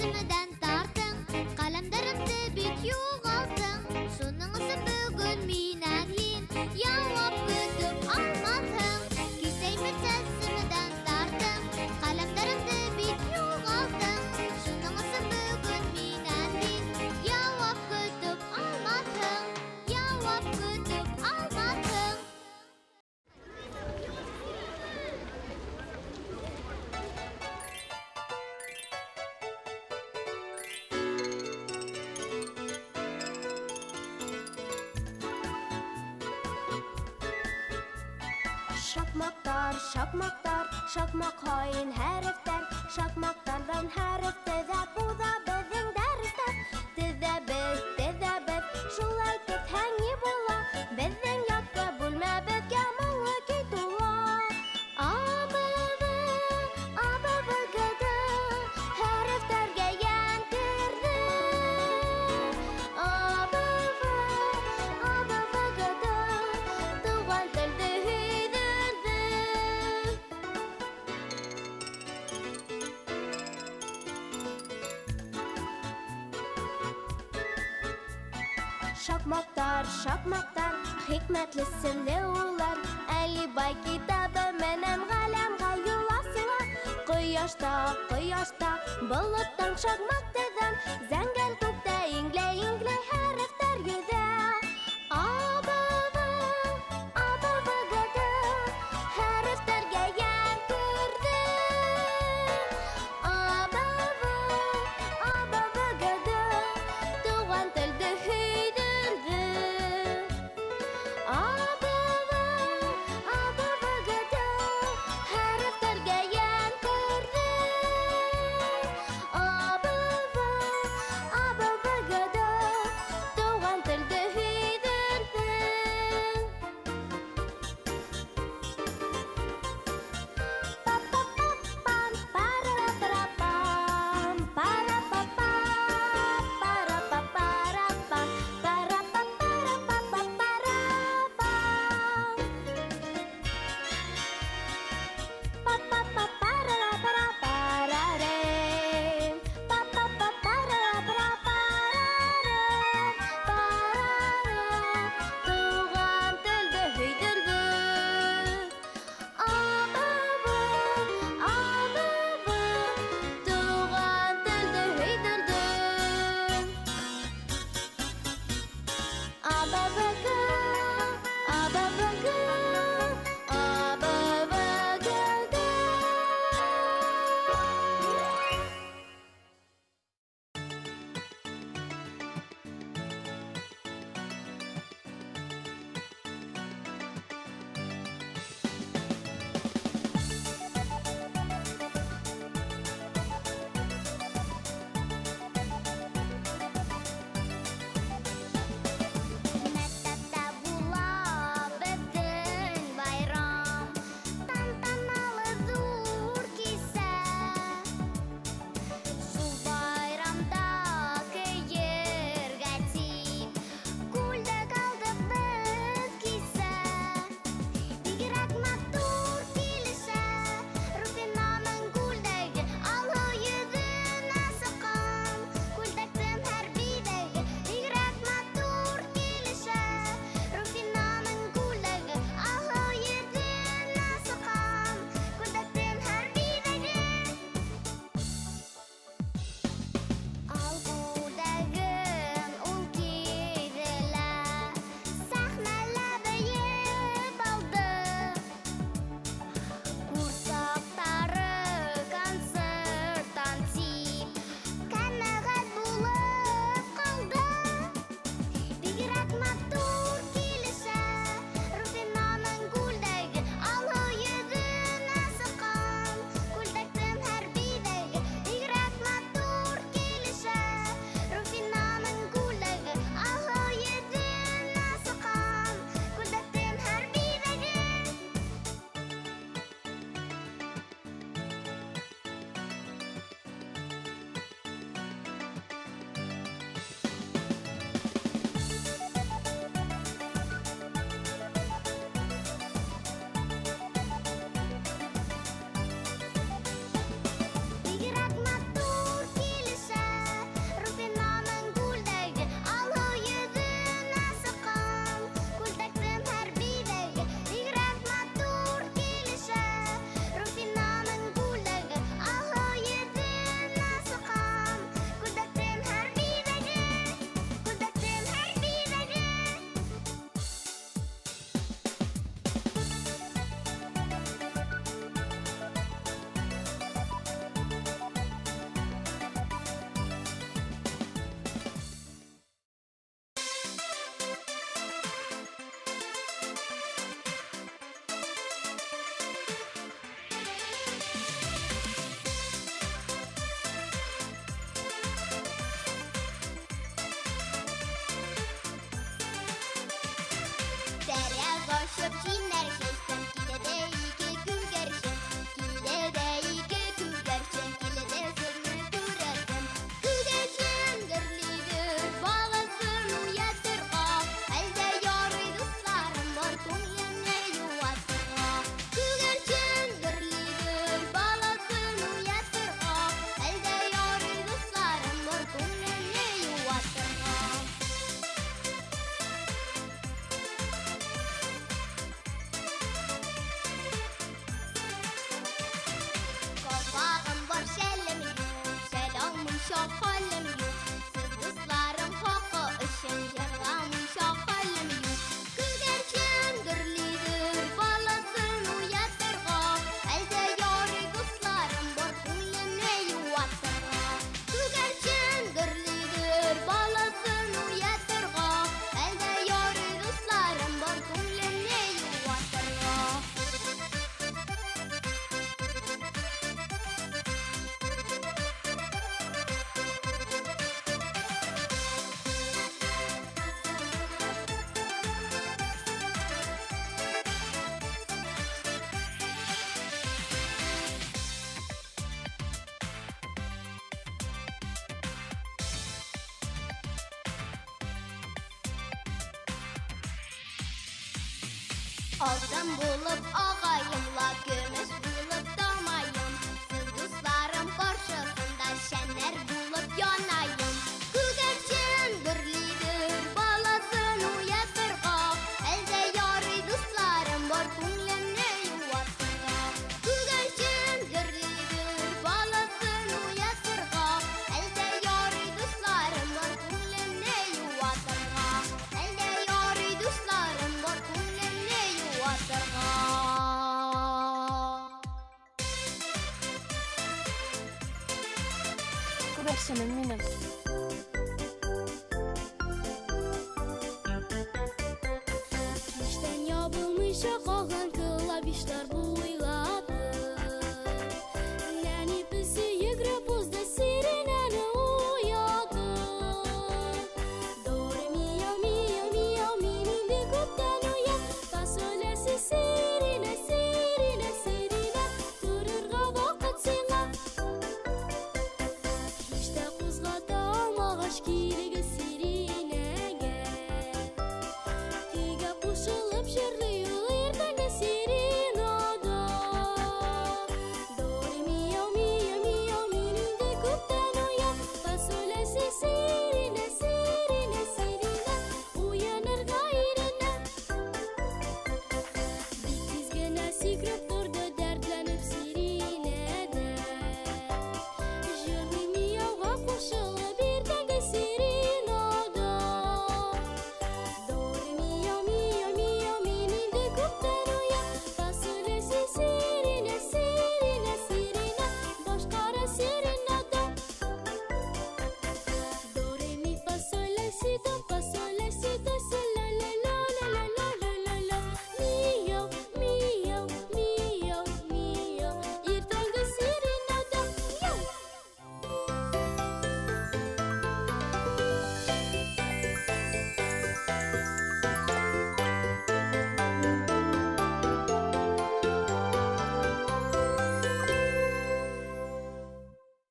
сәсіміден тартың, қаламдарымды бет юғалтың. Соныңызы бүгін менен ең, яуап күтіп алмадың. Кесеймін сәсіміден тартың, қаламдарымды бет юғалтың. Соныңызы бүгін менен ең, яуап күтіп алмадың. Яуап күтіп алмадың. Шакмактар, шакмактар, шакмак хайын хәрефтәр. Шакмактардан хәреф тезә буда безнең дәрестә. Тезәбез, шулай көтһәң ни була? Безнең якка бүлмәбезгә моңлы көй тула. Абыбыгыды, хәрефтәргә ян керде. Абыбыгыды, туган телде һөйдерде. Шакмактар, шакмактар, хикмәтле серле улар. Әлибай китабы менән галәмгә юл асыла. Кояшта, болыттан шакмак тезән. Зәңгәр күктә ингләй хәрефтәр йөзә. Абыбыгыды, хәрефтәргә ян керде. Абыбыгыды, туган телде һөйдерде. Абыбыгыды, хәрефтәргә ян керде. Абыбыгыды, çok halim yok. Siz dostlarım hakkı için yığlamın çok halim yok. Gülerken gürlidir balasın uyatırga. Elde yori dostlarım var ko'nglimni yuvatırga. Gülerken gürlidir balasın uyatırga. Elde yori dostlarım var ko'nglimni yuvatırga. Altın bulup ağayımla gümüş bulup damayım. Siz dostlarım karşısında şenler bulup yanayım. Gülerken gürlidir balasın uyatırga. Elde yari dostlarım var ko'nglimni yuvatırga. Gülerken gürlidir balasın uyatırga. Elde yari dostlarım var ko'nglimni yuvatırga. Elde yari dostlarım var ko'nglimni yuvatırga. Good afternoon, Minas.